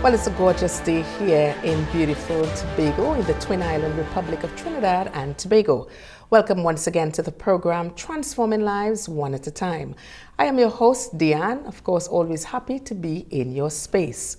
Well, it's a gorgeous day here in beautiful Tobago, in the Twin Island Republic of Trinidad and Tobago. Welcome once again to the program, Transforming Lives One at a Time. I am your host, Dianne, of course, always happy to be in your space.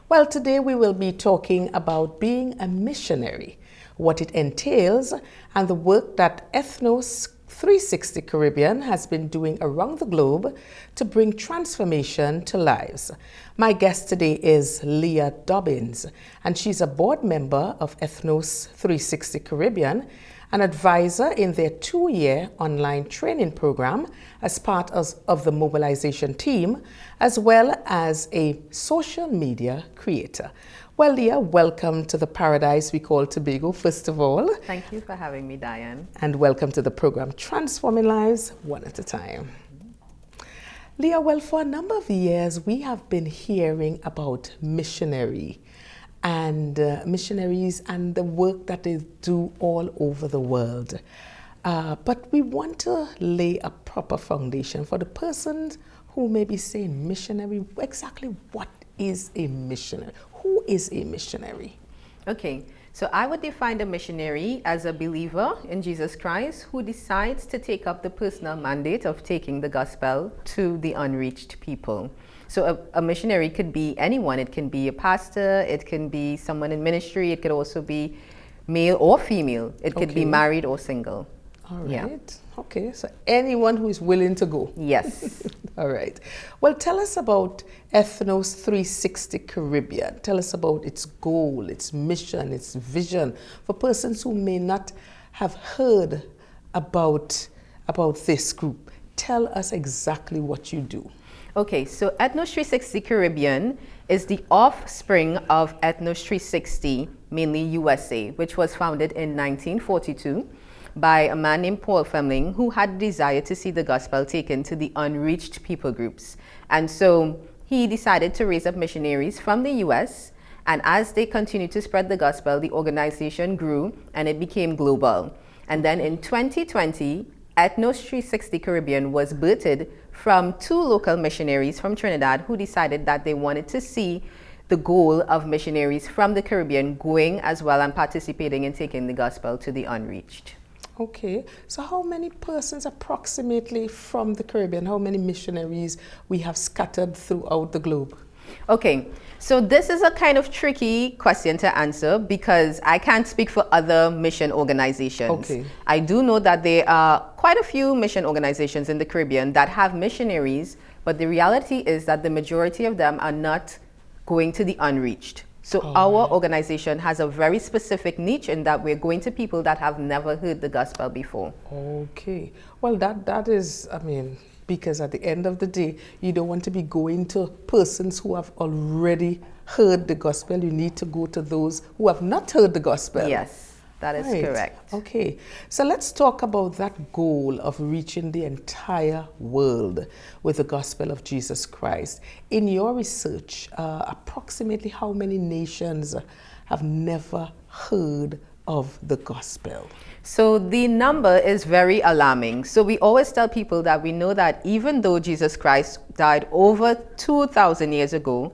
Well, today we will be talking about being a missionary, what it entails, and the work that Ethnos 360 Caribbean has been doing around the globe to bring transformation to lives. My guest today is Leah Dobbin, and she's a board member of Ethnos 360 Caribbean, an advisor in their 2-year online training program as part of the mobilization team, as well as a social media creator. Well, Leah, welcome to the paradise we call Tobago, first of all. Thank you for having me, Dianne. And welcome to the program, Transforming Lives One at a Time. Leah, well, for a number of years, we have been hearing about missionaries and the work that they do all over the world. But we want to lay a proper foundation for the persons who may be saying missionary. Exactly what is a missionary? Who is a missionary? Okay, so I would define a missionary as a believer in Jesus Christ who decides to take up the personal mandate of taking the gospel to the unreached people. So a missionary could be anyone. It can be a pastor, it can be someone in ministry, it could also be male or female. It could be married or single. All right. Yeah. Okay, so anyone who is willing to go. Yes. All right. Well, tell us about Ethnos 360 Caribbean. Tell us about its goal, its mission, its vision for persons who may not have heard about this group. Tell us exactly what you do. Okay, so Ethnos 360 Caribbean is the offspring of Ethnos 360, mainly USA, which was founded in 1942 by a man named Paul Femling, who had a desire to see the gospel taken to the unreached people groups. And so he decided to raise up missionaries from the US, and as they continued to spread the gospel, the organization grew and it became global. And then in 2020, Ethnos 360 Caribbean was birthed from 2 local missionaries from Trinidad who decided that they wanted to see the goal of missionaries from the Caribbean going as well and participating in taking the gospel to the unreached. Okay, so how many persons approximately from the Caribbean, how many missionaries we have scattered throughout the globe? Okay, so this is a kind of tricky question to answer because I can't speak for other mission organizations. Okay. I do know that there are quite a few mission organizations in the Caribbean that have missionaries, but the reality is that the majority of them are not going to the unreached. So our organization has a very specific niche in that we're going to people that have never heard the gospel before. Okay. Well, that is, I mean, because at the end of the day, you don't want to be going to persons who have already heard the gospel. You need to go to those who have not heard the gospel. Yes. That is correct. Okay, so let's talk about that goal of reaching the entire world with the gospel of Jesus Christ. In your research, approximately how many nations have never heard of the gospel? So the number is very alarming. So we always tell people that we know that even though Jesus Christ died over 2,000 years ago,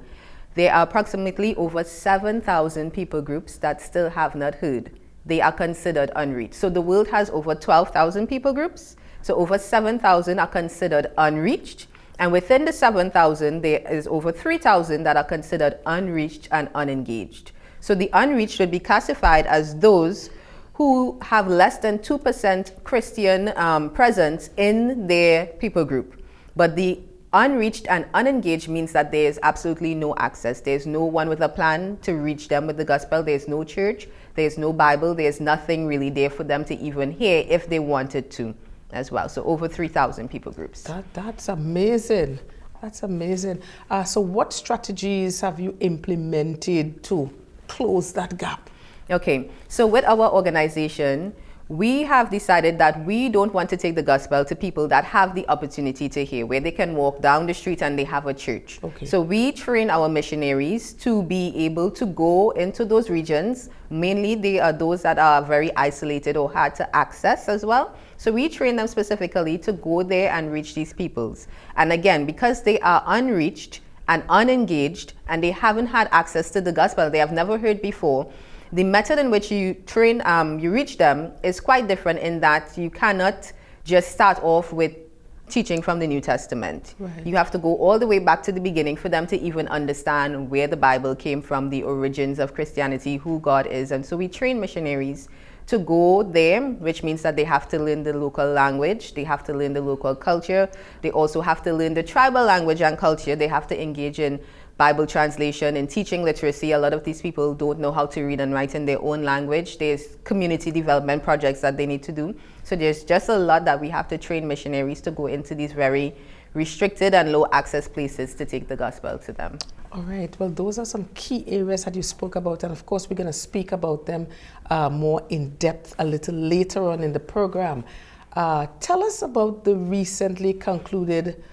there are approximately over 7,000 people groups that still have not heard. They are considered unreached. So the world has over 12,000 people groups. So over 7,000 are considered unreached. And within the 7,000, there is over 3,000 that are considered unreached and unengaged. So the unreached would be classified as those who have less than 2% Christian presence in their people group. But the unreached and unengaged means that there is absolutely no access. There's no one with a plan to reach them with the gospel. There's no church. There's no Bible. There's nothing really there for them to even hear if they wanted to as well. So over 3,000 people groups. That's amazing. That's amazing. So what strategies have you implemented to close that gap? Okay, so with our organization, we have decided that we don't want to take the gospel to people that have the opportunity to hear, where they can walk down the street and they have a church. Okay. So we train our missionaries to be able to go into those regions. Mainly they are those that are very isolated or hard to access as well. So we train them specifically to go there and reach these peoples. And again, because they are unreached and unengaged, and they haven't had access to the gospel, they have never heard before, the method in which you train, you reach them is quite different in that you cannot just start off with teaching from the New Testament. Right. You have to go all the way back to the beginning for them to even understand where the Bible came from, the origins of Christianity, who God is. And so we train missionaries to go there, which means that they have to learn the local language, they have to learn the local culture, they also have to learn the tribal language and culture, they have to engage in Bible translation and teaching literacy. A lot of these people don't know how to read and write in their own language. There's community development projects that they need to do. So there's just a lot that we have to train missionaries to go into these very restricted and low access places to take the gospel to them. All right. Well, those are some key areas that you spoke about. And of course, we're going to speak about them more in depth a little later on in the program. Tell us about the recently concluded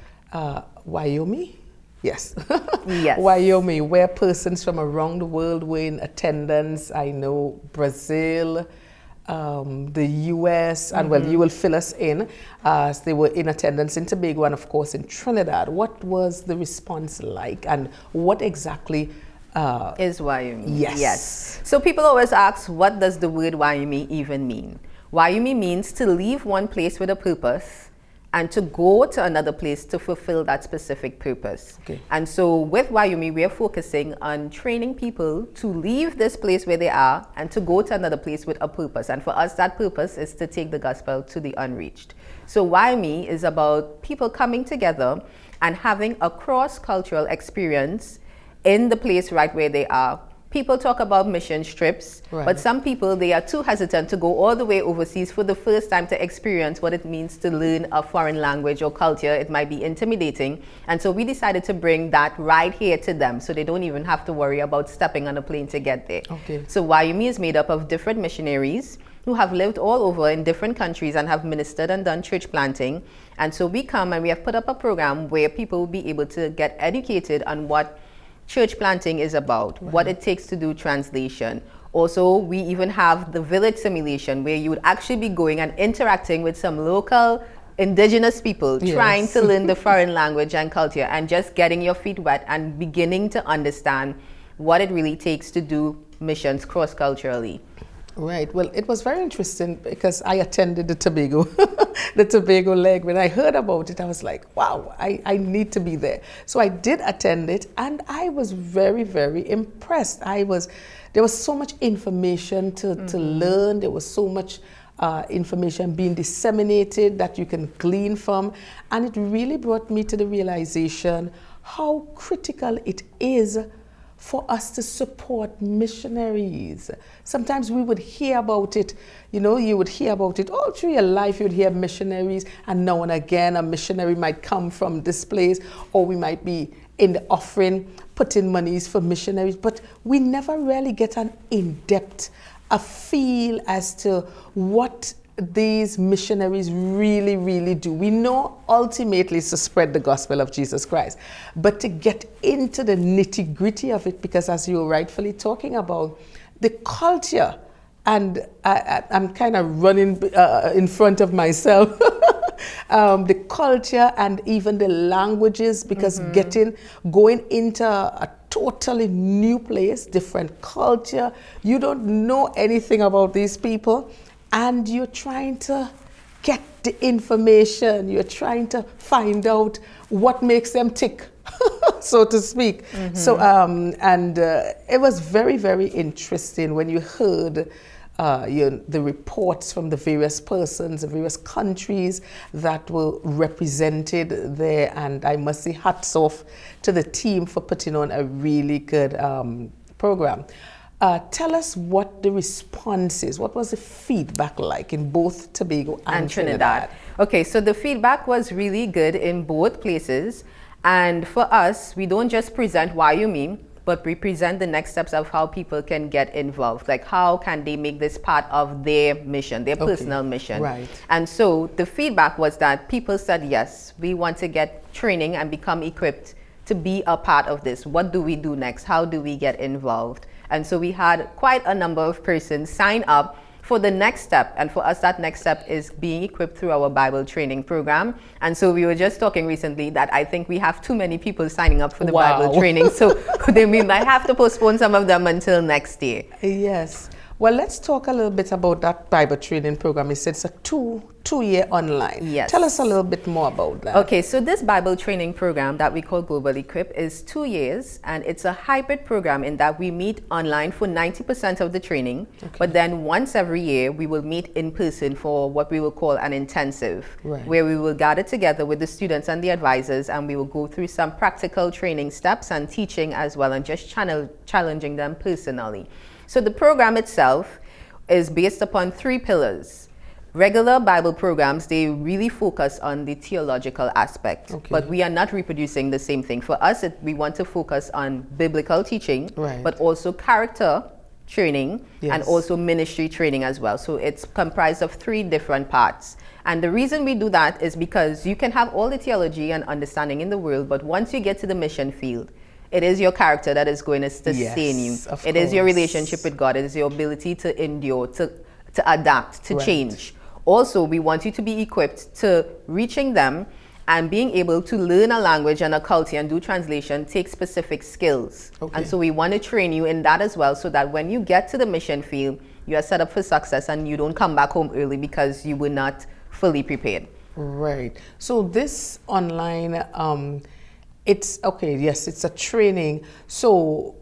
Wyoming. Yes. Yes. Wyoming, where persons from around the world were in attendance. I know Brazil, the US, and well, you will fill us in. They were in attendance in Tobago and of course in Trinidad. What was the response like, and what exactly is Wyoming? Yes. So people always ask, what does the word Wyoming even mean? Wyoming means to leave one place with a purpose and to go to another place to fulfill that specific purpose. Okay. And so with Wyoming, we are focusing on training people to leave this place where they are and to go to another place with a purpose. And for us, that purpose is to take the gospel to the unreached. So Wyoming is about people coming together and having a cross-cultural experience in the place right where they are. People talk about mission trips, right, but some people, they are too hesitant to go all the way overseas for the first time to experience what it means to learn a foreign language or culture. It might be intimidating. And so we decided to bring that right here to them so they don't even have to worry about stepping on a plane to get there. Okay. So Wyoming is made up of different missionaries who have lived all over in different countries and have ministered and done church planting. And so we come and we have put up a program where people will be able to get educated on what church planting is about, what it takes to do translation. Also, we even have the village simulation where you would actually be going and interacting with some local indigenous people, yes, trying to learn the foreign language and culture and just getting your feet wet and beginning to understand what it really takes to do missions cross-culturally. Right. Well, it was very interesting because I attended the Tobago, the Tobago leg. When I heard about it, I was like, wow, I need to be there. So I did attend it and I was very, very impressed. There was so much information to learn. There was so much information being disseminated that you can glean from. And it really brought me to the realization how critical it is for us to support missionaries. Sometimes we would hear about it, you would hear about it all through your life. You would hear missionaries, and now and again a missionary might come from this place, or we might be in the offering putting monies for missionaries, but we never really get an in-depth a feel as to what these missionaries really, really do. We know ultimately it's to spread the gospel of Jesus Christ, but to get into the nitty-gritty of it, because as you're rightfully talking about, the culture, and I'm kind of running in front of myself, the culture and even the languages, because going into a totally new place, different culture, you don't know anything about these people, and you're trying to get the information, you're trying to find out what makes them tick, so to speak. So, it was very, very interesting when you heard the reports from the various persons, the various countries that were represented there. And I must say hats off to the team for putting on a really good program. Tell us what the response is. What was the feedback like in both Tobago and Trinidad? Okay, so the feedback was really good in both places. And for us, we don't just present Wyoming, but we present the next steps of how people can get involved. Like, how can they make this part of their mission, their personal mission? Right. And so the feedback was that people said, yes, we want to get training and become equipped to be a part of this. What do we do next? How do we get involved? And so we had quite a number of persons sign up for the next step. And for us, that next step is being equipped through our Bible training program. And so we were just talking recently that I think we have too many people signing up for the Bible training. So they might have to postpone some of them until next year. Yes. Well, let's talk a little bit about that Bible training program. You said it's a two-year online. Yes. Tell us a little bit more about that. Okay, so this Bible training program that we call Global Equip is 2 years, and it's a hybrid program in that we meet online for 90% of the training, but then once every year we will meet in person for what we will call an intensive, where we will gather together with the students and the advisors, and we will go through some practical training steps and teaching as well, and just challenging them personally. So the program itself is based upon 3 pillars. Regular Bible programs, they really focus on the theological aspect, but we are not reproducing the same thing. For us, we want to focus on biblical teaching, but also character training and also ministry training as well. So it's comprised of 3 different parts. And the reason we do that is because you can have all the theology and understanding in the world, but once you get to the mission field, it is your character that is going to sustain you. It is your relationship with God. It is your ability to endure, to adapt, to change. Also, we want you to be equipped to reaching them and being able to learn a language and a culture and do translation takes specific skills. And so we want to train you in that as well, so that when you get to the mission field, you are set up for success and you don't come back home early because you were not fully prepared. Right. So this online, it's a training. So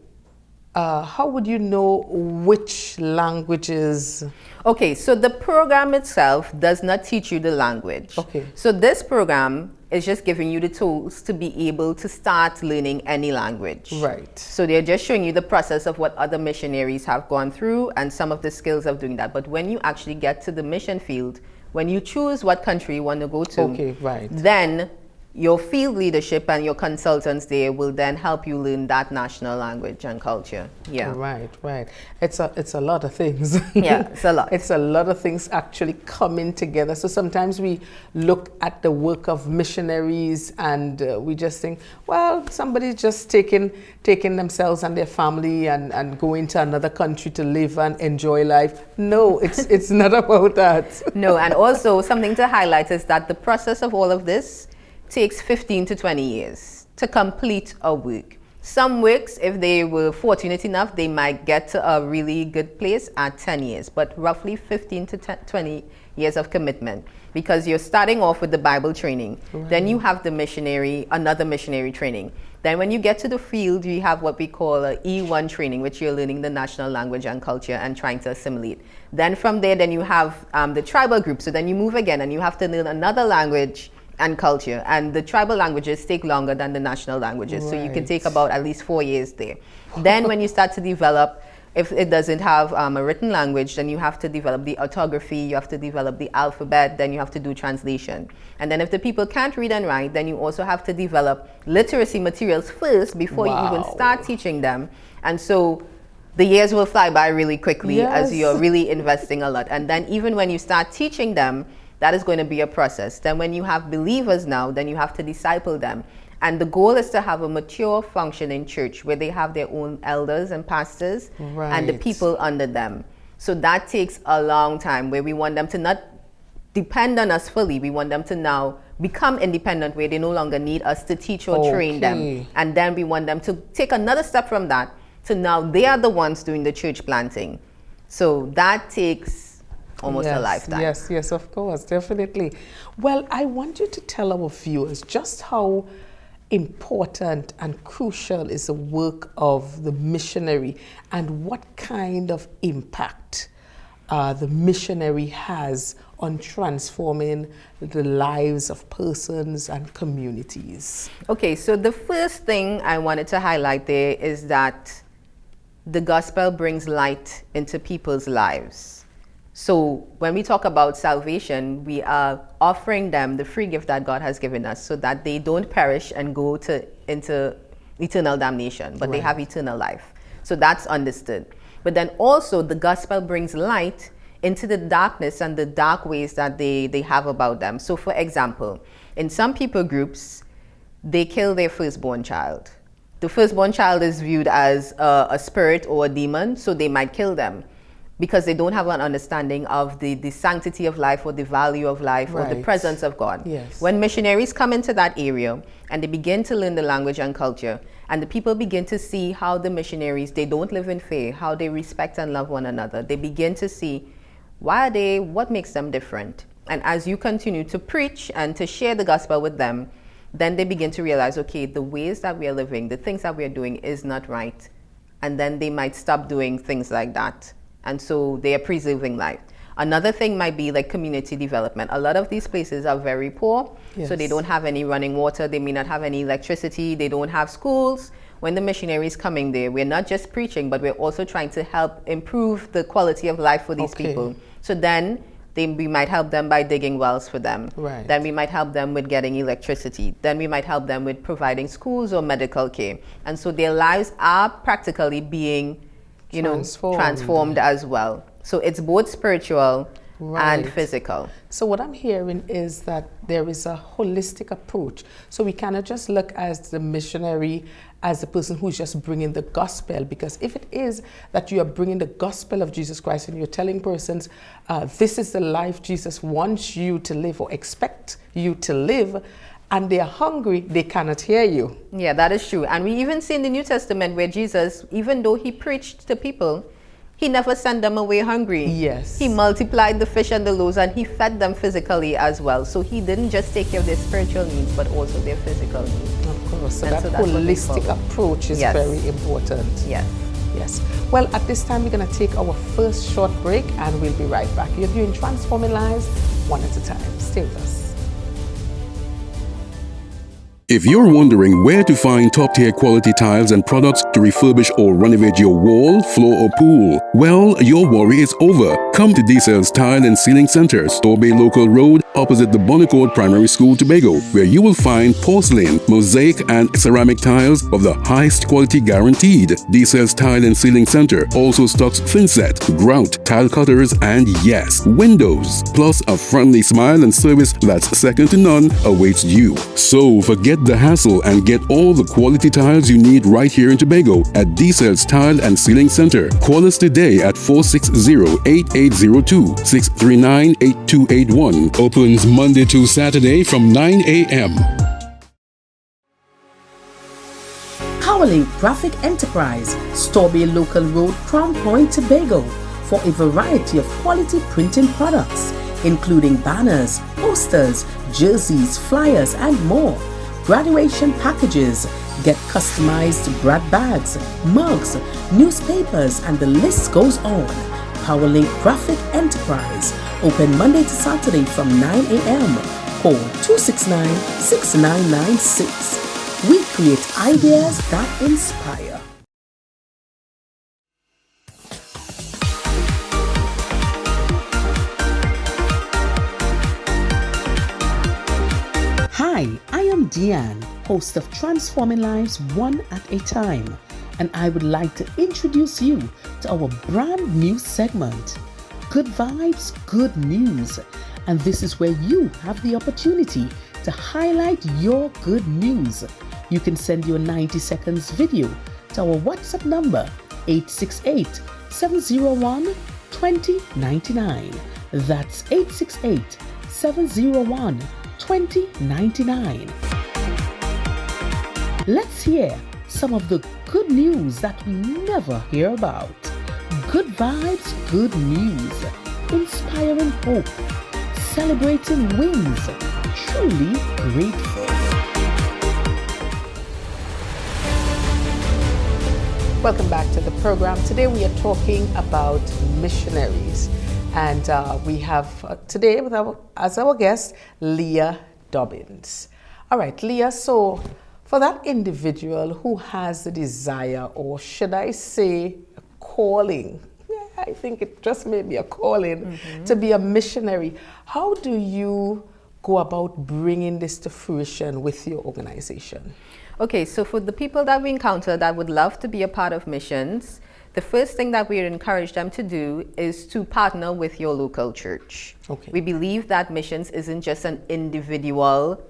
how would you know which languages? Okay, so the program itself does not teach you the language. So this program is just giving you the tools to be able to start learning any language. So they're just showing you the process of what other missionaries have gone through and some of the skills of doing that. But when you actually get to the mission field, when you choose what country you want to go to, then your field leadership and your consultants there will then help you learn that national language and culture. Right. It's a lot of things. It's a lot. It's a lot of things actually coming together. So sometimes we look at the work of missionaries and we just think, well, somebody's just taking themselves and their family and going to another country to live and enjoy life. No, it's not about that. No, and also something to highlight is that the process of all of this takes 15 to 20 years to complete a work. Some works, if they were fortunate enough, they might get to a really good place at 10 years, but roughly 15 to 20 years of commitment, because you're starting off with the Bible training, then you have another missionary training. Then when you get to the field, you have what we call a E1 training, which you're learning the national language and culture and trying to assimilate. Then from there, then you have the tribal group. So then you move again and you have to learn another language and culture, and the tribal languages take longer than the national languages, so you can take about at least 4 years there. Then when you start to develop, if it doesn't have a written language, then you have to develop the orthography, you have to develop the alphabet, then you have to do translation. And then if the people can't read and write, then you also have to develop literacy materials first before you even start teaching them. And so the years will fly by really quickly as you're really investing a lot. And then even when you start teaching them, that is going to be a process. Then when you have believers now, then you have to disciple them. And the goal is to have a mature functioning church where they have their own elders and pastors and the people under them. So that takes a long time, where we want them to not depend on us fully. We want them to now become independent, where they no longer need us to teach or train them. And then we want them to take another step from that to now they are the ones doing the church planting. So that takes almost a lifetime. Yes, of course, definitely. Well, I want you to tell our viewers just how important and crucial is the work of the missionary and what kind of impact the missionary has on transforming the lives of persons and communities. Okay, so the first thing I wanted to highlight there is that the gospel brings light into people's lives. So when we talk about salvation, we are offering them the free gift that God has given us so that they don't perish and go into eternal damnation, but they have eternal life. So that's understood. But then also the gospel brings light into the darkness and the dark ways that they have about them. So for example, in some people groups, they kill their firstborn child. The firstborn child is viewed as a spirit or a demon, so they might kill them. because they don't have an understanding of the sanctity of life or the value of life or the Right. presence of God. Yes. When missionaries come into that area and they begin to learn the language and culture, and the people begin to see how the missionaries, they don't live in fear, how they respect and love one another, they begin to see what makes them different. And as you continue to preach and to share the gospel with them, then they begin to realize, okay, the ways that we are living, the things that we are doing is not right. And then they might stop doing things like that. And so they are preserving life. Another thing might be like community development. A lot of these places are very poor, so they don't have any running water, they may not have any electricity, they don't have schools. When the missionaries coming there, we're not just preaching, but we're also trying to help improve the quality of life for these people. So then we might help them by digging wells for them. Right. Then we might help them with getting electricity. Then we might help them with providing schools or medical care. And so their lives are practically being, transformed as well. So it's both spiritual and physical. So what I'm hearing is that there is a holistic approach. So we cannot just look as the missionary as the person who's just bringing the gospel, because if it is that you are bringing the gospel of Jesus Christ and you're telling persons, this is the life Jesus wants you to live or expect you to live, and they are hungry, they cannot hear you. Yeah, that is true. And we even see in the New Testament where Jesus, even though he preached to people, he never sent them away hungry. Yes. He multiplied the fish and the loaves and he fed them physically as well. So he didn't just take care of their spiritual needs, but also their physical needs. Of course. So And that so that's what we holistic follow. approach is Yes. very important. Yes. Yes. Well, at this time, we're going to take our first short break and we'll be right back. You're viewing Transforming Lives one at a time. Stay with us. If you're wondering where to find top-tier quality tiles and products to refurbish or renovate your wall, floor or pool, well, your worry is over. Come to D-Cell's Tile and Ceiling Center, Tobago Local Road, opposite the Bonnecourt Primary School, Tobago, where you will find porcelain, mosaic and ceramic tiles of the highest quality guaranteed. D-Cell's Tile and Ceiling Center also stocks thinset, grout, tile cutters and yes, windows. Plus a friendly smile and service that's second to none awaits you. So forget the hassle and get all the quality tiles you need right here in Tobago at D-Cell's Tile and Ceiling Center. Call us today at 460-8802, 639-8281. Opens Monday to Saturday from 9 a.m. Powerlink Graphic Enterprise, Storby Local Road, Crown Point, Tobago, for a variety of quality printing products, including banners, posters, jerseys, flyers, and more. Graduation packages, get customized grad bags, mugs, newspapers, and the list goes on. Powerlink Graphic Enterprise, open Monday to Saturday from 9 a.m. Call 269-6996. We create ideas that inspire. Hi, I am Dianne, host of Transforming Lives One at a Time, and I would like to introduce you to our brand new segment, Good Vibes, Good News. And this is where you have the opportunity to highlight your good news. You can send your 90 seconds video to our WhatsApp number 868-701-2099. That's 868-701-2099. Let's hear some of the good news that we never hear about. Good vibes, good news. Inspiring hope. Celebrating wins. Truly grateful. Welcome back to the program. Today we are talking about missionaries. And we have today as our guest, Leah Dobbin. All right, Leah, so for that individual who has the desire, or should I say a calling, I think it just may be a calling, to be a missionary, how do you go about bringing this to fruition with your organization? Okay, so for the people that we encounter that would love to be a part of missions, the first thing that we encourage them to do is to partner with your local church. Okay. We believe that missions isn't just an individual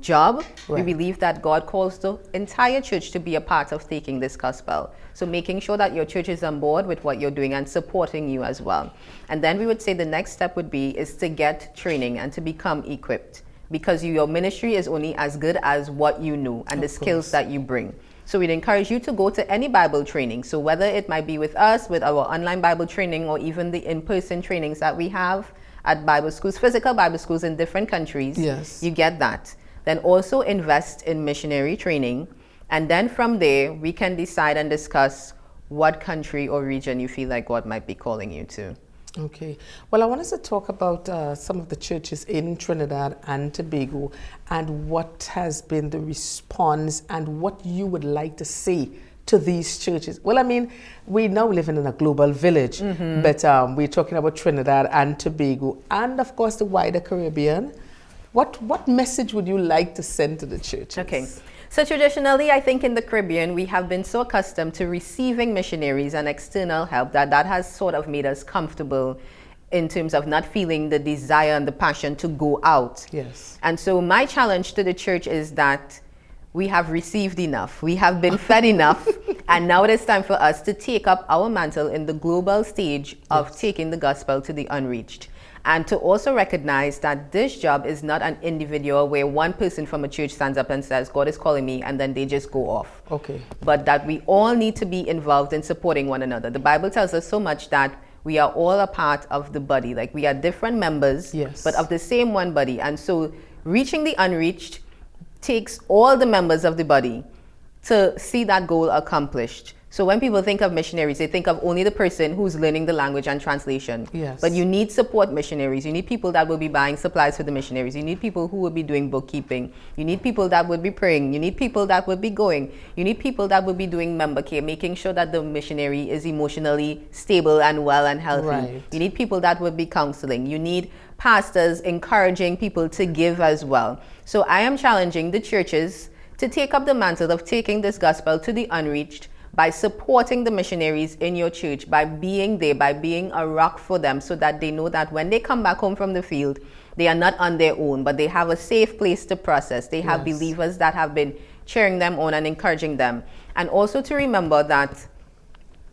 job. We Right. believe that God calls the entire church to be a part of taking this gospel. So making sure that your church is on board with what you're doing and supporting you as well. And then we would say the next step would be is to get training and to become equipped, because your ministry is only as good as what you know and the skills that you bring. So we'd encourage you to go to any Bible training. So whether it might be with us, with our online Bible training, or even the in-person trainings that we have at Bible schools, physical Bible schools in different countries, Yes. you get that. Then also invest in missionary training. And then from there, we can decide and discuss what country or region you feel like God might be calling you to. Okay. Well, I want us to talk about some of the churches in Trinidad and Tobago and what has been the response and what you would like to see to these churches. Well, I mean, we now living in a global village, but we're talking about Trinidad and Tobago and, of course, the wider Caribbean. What message would you like to send to the churches? Okay. So traditionally, I think in the Caribbean, we have been so accustomed to receiving missionaries and external help that has sort of made us comfortable in terms of not feeling the desire and the passion to go out. Yes. And so my challenge to the church is that we have received enough. We have been fed enough. And now it is time for us to take up our mantle in the global stage of taking the gospel to the unreached. And to also recognize that this job is not an individual where one person from a church stands up and says, God is calling me, and then they just go off. Okay. But that we all need to be involved in supporting one another. The Bible tells us so much that we are all a part of the body. Like we are different members, Yes. but of the same one body. And so reaching the unreached takes all the members of the body to see that goal accomplished. So when people think of missionaries, they think of only the person who's learning the language and translation. Yes. But you need support missionaries. You need people that will be buying supplies for the missionaries. You need people who will be doing bookkeeping. You need people that would be praying. You need people that would be going. You need people that will be doing member care, making sure that the missionary is emotionally stable and well and healthy. Right. You need people that would be counseling. You need pastors encouraging people to give as well. So I am challenging the churches to take up the mantle of taking this gospel to the unreached by supporting the missionaries in your church, by being there, by being a rock for them, so that they know that when they come back home from the field, they are not on their own, but they have a safe place to process. They have Yes. believers that have been cheering them on and encouraging them. And also to remember that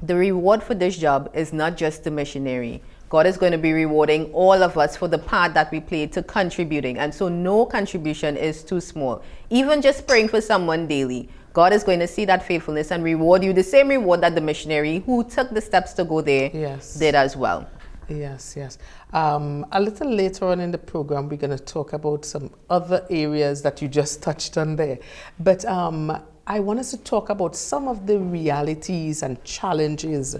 the reward for this job is not just the missionary. God is going to be rewarding all of us for the part that we played to contributing. And so no contribution is too small. Even just praying for someone daily, God is going to see that faithfulness and reward you the same reward that the missionary who took the steps to go there Yes. did as well. Yes, yes. A little later on in the program, we're going to talk about some other areas that you just touched on there. But I want us to talk about some of the realities and challenges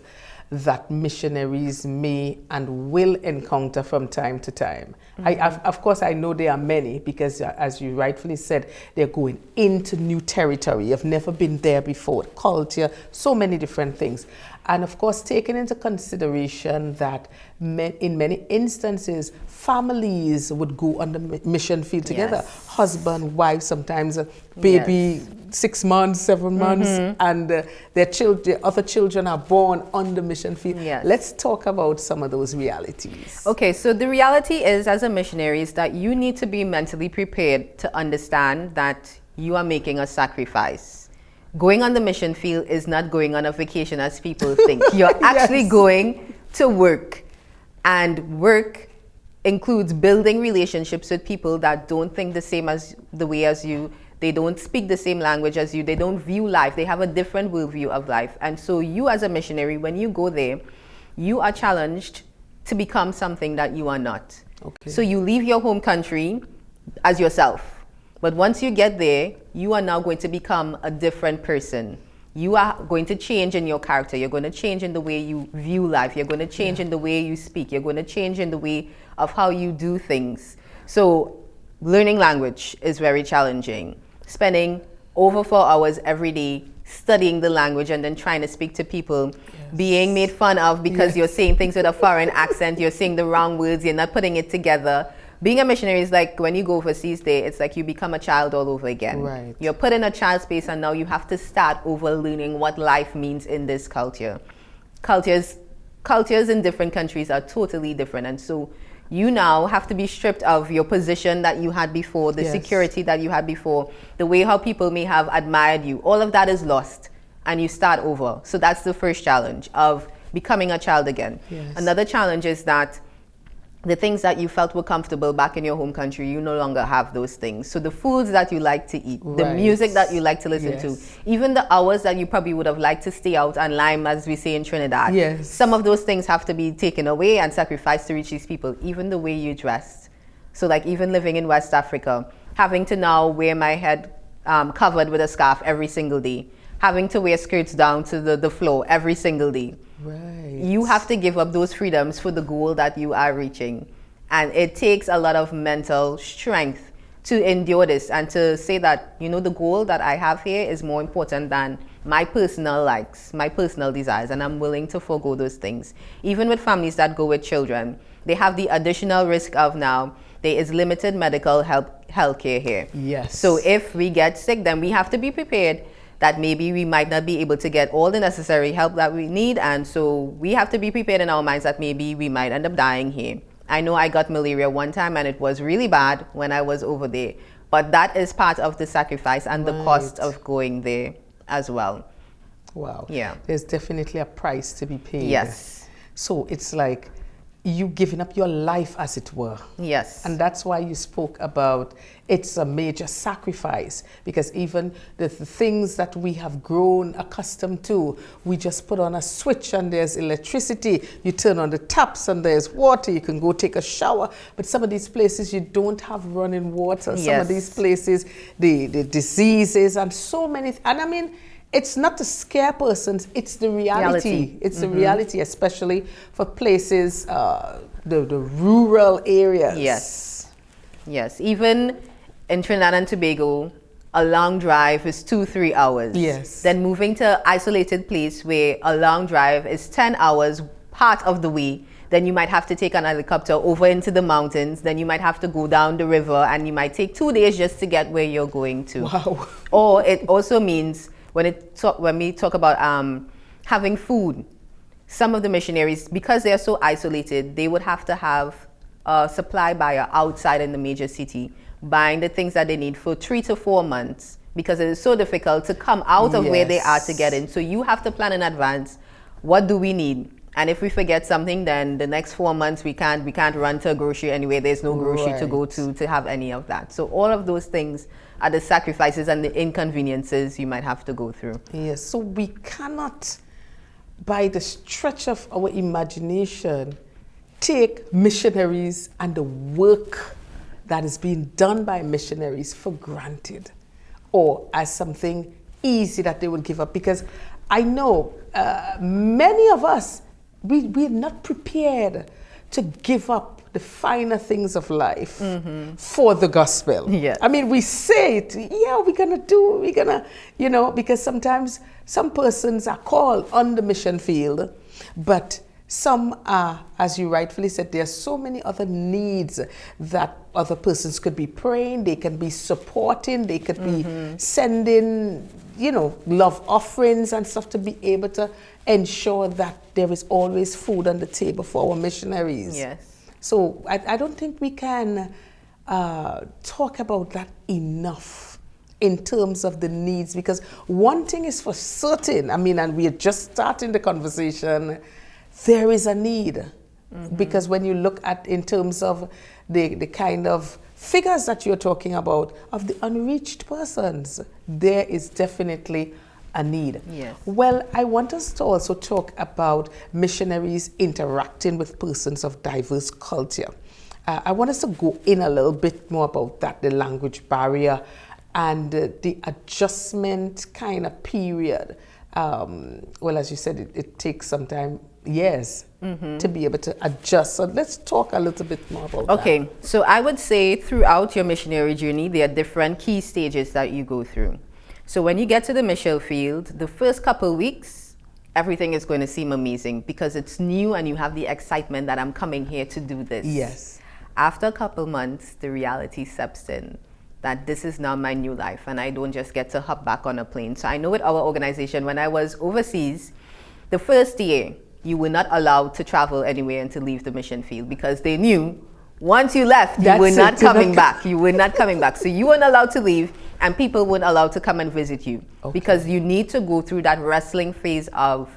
that missionaries may and will encounter from time to time. Of course, I know there are many because, as you rightfully said, they're going into new territory. You've never been there before. Culture, so many different things. And of course, taking into consideration that in many instances, families would go on the mission field together. Yes. Husband, wife, sometimes a baby, 6 months, 7 months, and their other children are born on the mission field. Yes. Let's talk about some of those realities. Okay, so the reality is, as a missionary, is that you need to be mentally prepared to understand that you are making a sacrifice. Going on the mission field is not going on a vacation as people think. You're actually going to work. And work includes building relationships with people that don't think the same as the way as you. They don't speak the same language as you. They don't view life. They have a different worldview of life. And so you as a missionary, when you go there, you are challenged to become something that you are not. Okay. So you leave your home country as yourself. But once you get there, you are now going to become a different person. You are going to change in your character. You're going to change in the way you view life. You're going to change in the way you speak. You're going to change in the way of how you do things. So learning language is very challenging. Spending over 4 hours every day studying the language and then trying to speak to people, being made fun of because you're saying things with a foreign accent, you're saying the wrong words, you're not putting it together. Being a missionary is like when you go overseas there, it's like you become a child all over again. Right. You're put in a child space and now you have to start over learning what life means in this culture. Cultures in different countries are totally different, and so you now have to be stripped of your position that you had before, the Yes. security that you had before, the way how people may have admired you. All of that is lost, and you start over. So that's the first challenge of becoming a child again. Yes. Another challenge is that the things that you felt were comfortable back in your home country, you no longer have those things. So the foods that you like to eat, the Right. music that you like to listen to, Yes. even the hours that you probably would have liked to stay out and lime, as we say in Trinidad. Yes. Some of those things have to be taken away and sacrificed to reach these people, even the way you dress. So like even living in West Africa, having to now wear my head covered with a scarf every single day, having to wear skirts down to the floor every single day. Right. You have to give up those freedoms for the goal that you are reaching. And it takes a lot of mental strength to endure this and to say that, you know, the goal that I have here is more important than my personal likes, my personal desires, and I'm willing to forego those things. Even with families that go with children, they have the additional risk of now there is limited medical health care here. Yes. So if we get sick, then we have to be prepared that maybe we might not be able to get all the necessary help that we need. And so we have to be prepared in our minds that maybe we might end up dying here. I know I got malaria one time and it was really bad when I was over there. But that is part of the sacrifice and the cost of going there as well. Wow. Yeah. There's definitely a price to be paid. Yes. So it's like you giving up your life, as it were. Yes. And that's why you spoke about it's a major sacrifice, because even the things that we have grown accustomed to, we just put on a switch and there's electricity. You turn on the taps and there's water. You can go take a shower. But some of these places, you don't have running water. Yes. Some of these places, the diseases and so many. And I mean, it's not to scare persons, it's the reality. It's the reality, especially for places, the rural areas. Yes. Yes. Even in Trinidad and Tobago, a long drive is 2-3 hours. Yes. Then moving to an isolated place where a long drive is 10 hours part of the way, then you might have to take an helicopter over into the mountains. Then you might have to go down the river, and you might take 2 days just to get where you're going to. Wow. Or it also means when we talk about having food, some of the missionaries, because they are so isolated, they would have to have a supply buyer outside in the major city, buying the things that they need for 3 to 4 months, because it is so difficult to come out of where they are to get in. So you have to plan in advance. What do we need? And if we forget something, then the next 4 months we can't run to a grocery anyway. There's no grocery to go to have any of that. So all of those things are the sacrifices and the inconveniences you might have to go through. Yes, so we cannot, by the stretch of our imagination, take missionaries and the work that is being done by missionaries for granted, or as something easy that they will give up. Because I know many of us, we're not prepared to give up the finer things of life for the gospel. Yes. I mean, we say it, we're gonna, because sometimes some persons are called on the mission field, but some are, as you rightfully said, there are so many other needs that other persons could be praying, they can be supporting, they could be sending, love offerings and stuff to be able to ensure that there is always food on the table for our missionaries. Yes. So I don't think we can talk about that enough in terms of the needs, because one thing is for certain, and we are just starting the conversation, there is a need. Because when you look at in terms of the kind of figures that you're talking about of the unreached persons, there is definitely a need. Yes. Well, I want us to also talk about missionaries interacting with persons of diverse culture. I want us to go in a little bit more about that, the language barrier and the adjustment kind of period. Well, as you said, it takes some time, years, to be able to adjust. So let's talk a little bit more about that. Okay, so I would say throughout your missionary journey, there are different key stages that you go through. So when you get to the mission field, the first couple weeks, everything is going to seem amazing because it's new and you have the excitement that I'm coming here to do this. Yes. After a couple months, the reality steps in that this is now my new life and I don't just get to hop back on a plane. So I know with our organization, when I was overseas, the first year, you were not allowed to travel anywhere and to leave the mission field because they knew Once you left, you were not coming back. You were not coming back. So you weren't allowed to leave, and people weren't allowed to come and visit you. Okay. Because you need to go through that wrestling phase of,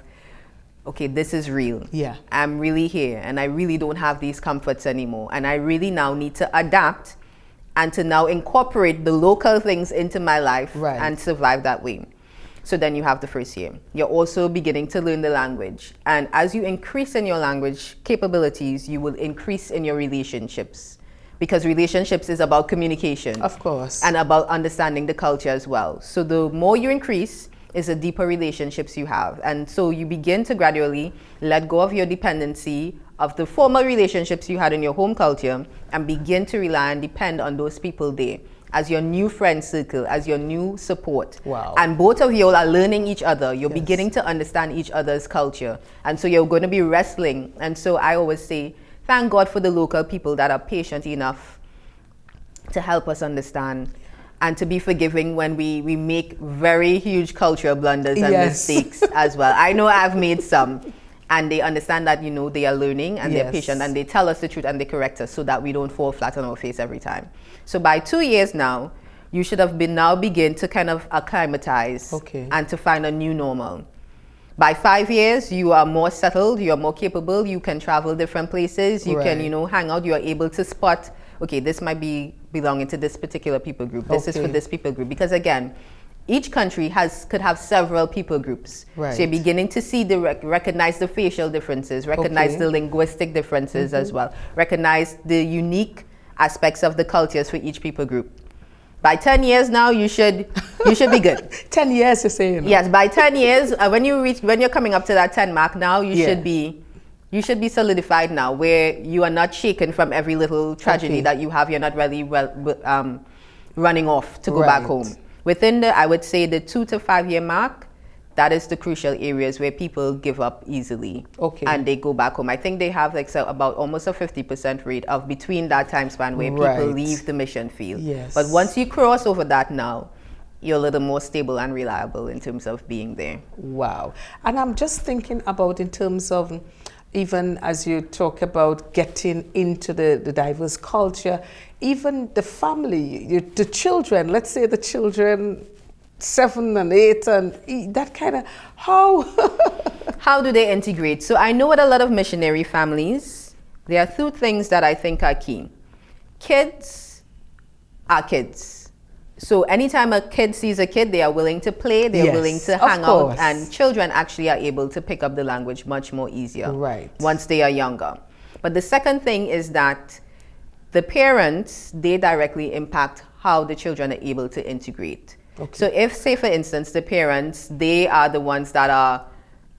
okay, this is real. Yeah. I'm really here, and I really don't have these comforts anymore. And I really now need to adapt and to now incorporate the local things into my life and survive that way. So then you have the first year. You're also beginning to learn the language. And as you increase in your language capabilities, you will increase in your relationships. Because relationships is about communication. Of course. And about understanding the culture as well. So the more you increase, is the deeper relationships you have. And so you begin to gradually let go of your dependency of the former relationships you had in your home culture and begin to rely and depend on those people there as your new friend circle, as your new support. Wow. And both of you are learning each other. You're beginning to understand each other's culture. And so you're going to be wrestling. And so I always say, thank God for the local people that are patient enough to help us understand and to be forgiving when we make very huge cultural blunders and mistakes as well. I know I've made some. And they understand that, you know, they are learning and they're patient and they tell us the truth and they correct us so that we don't fall flat on our face every time. So by 2 years now, you should have begin to kind of acclimatize and to find a new normal. By 5 years, you are more settled, you are more capable, you can travel different places, you can, you know, hang out, you are able to spot, okay, this might be belonging to this particular people group, this is for this people group. Because again, each country could have several people groups. So you're beginning to see recognize the facial differences, recognize the linguistic differences as well, recognize the unique aspects of the cultures for each people group. By 10 years now, you should be good. 10 years, you're saying? Yes, by 10 years, when you're coming up to that 10 mark now, you should be solidified now, where you are not shaken from every little tragedy that you have. You're not really running off to go back home. Within I would say the 2 to 5 year mark, that is the crucial areas where people give up easily and they go back home. I think they have like about almost a 50% rate of between that time span where people leave the mission field. But once you cross over that now, you're a little more stable and reliable in terms of being there. Wow. And I'm just thinking about in terms of, even as you talk about getting into the diverse culture, even the family, the children, let's say the children 7 and 8 and that kind of, how do they integrate? So I know with a lot of missionary families, there are 2 things that I think are key. Kids are kids. So anytime a kid sees a kid, they are willing to play, they're willing to hang out, and children actually are able to pick up the language much more easier once they are younger. But the second thing is that the parents, they directly impact how the children are able to integrate. So if, say for instance, the parents, they are the ones that are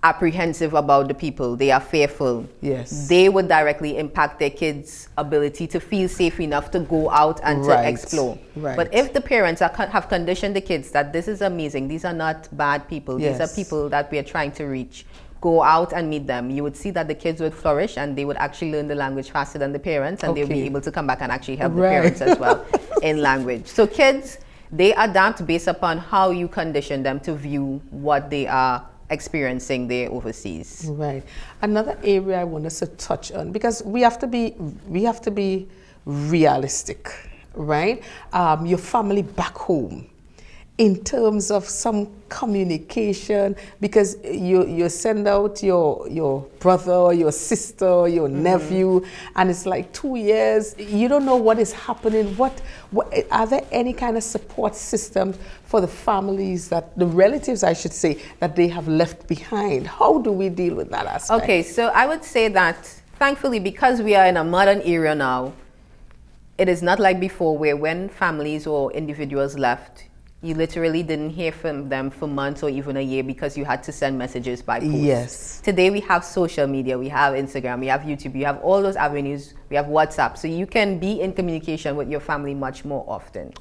apprehensive about the people, they are fearful, they would directly impact their kids' ability to feel safe enough to go out and to explore. But if the parents have conditioned the kids that this is amazing, these are not bad people, these are people that we are trying to reach, go out and meet them, you would see that the kids would flourish and they would actually learn the language faster than the parents, and they'll be able to come back and actually help the parents as well in language. So kids, they adapt based upon how you condition them to view what they are experiencing there overseas. Another area I want us to touch on, because we have to be realistic, right? Your family back home, in terms of some communication, because you send out your brother or your sister or your nephew, and it's like 2 years, you don't know what is happening. What are there any kind of support systems for the families, that the relatives, I should say, that they have left behind? How do we deal with that aspect? Okay, so I would say that thankfully, because we are in a modern era now, it is not like before, where when families or individuals left, you literally didn't hear from them for months or even a year because you had to send messages by post. Today we have social media, we have Instagram, we have YouTube, you have all those avenues, we have WhatsApp, so you can be in communication with your family much more often.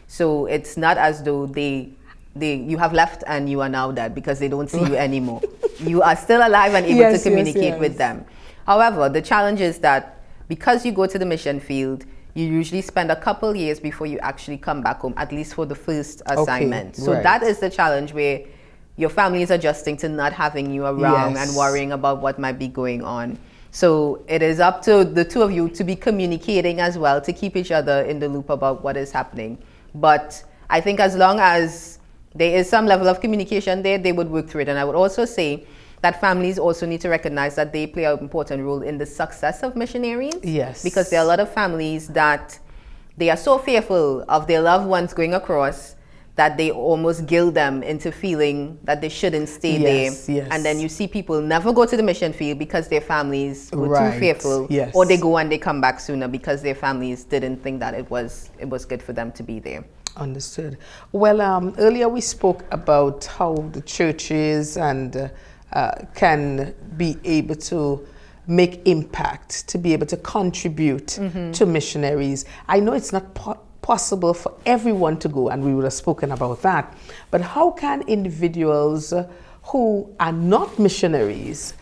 So it's not as though you have left and you are now dead because they don't see you anymore. You are still alive and able to communicate with them. However, the challenge is that because you go to the mission field, you usually spend a couple years before you actually come back home, at least for the first assignment. So that is the challenge, where your family is adjusting to not having you around Yes. and worrying about what might be going on. So it is up to the two of you to be communicating as well, to keep each other in the loop about what is happening. But I think as long as there is some level of communication there, they would work through it. And I would also say that families also need to recognize that they play an important role in the success of missionaries. Yes. Because there are a lot of families that they are so fearful of their loved ones going across that they almost guilt them into feeling that they shouldn't stay Yes, there. yes. And then you see people never go to the mission field because their families were Right, too fearful. yes. Or they go and they come back sooner because their families didn't think that it was good for them to be there. Understood. Well, earlier we spoke about how the churches and can be able to make impact, to be able to contribute to missionaries. I know it's not possible for everyone to go, and we would have spoken about that, but how can individuals who are not missionaries,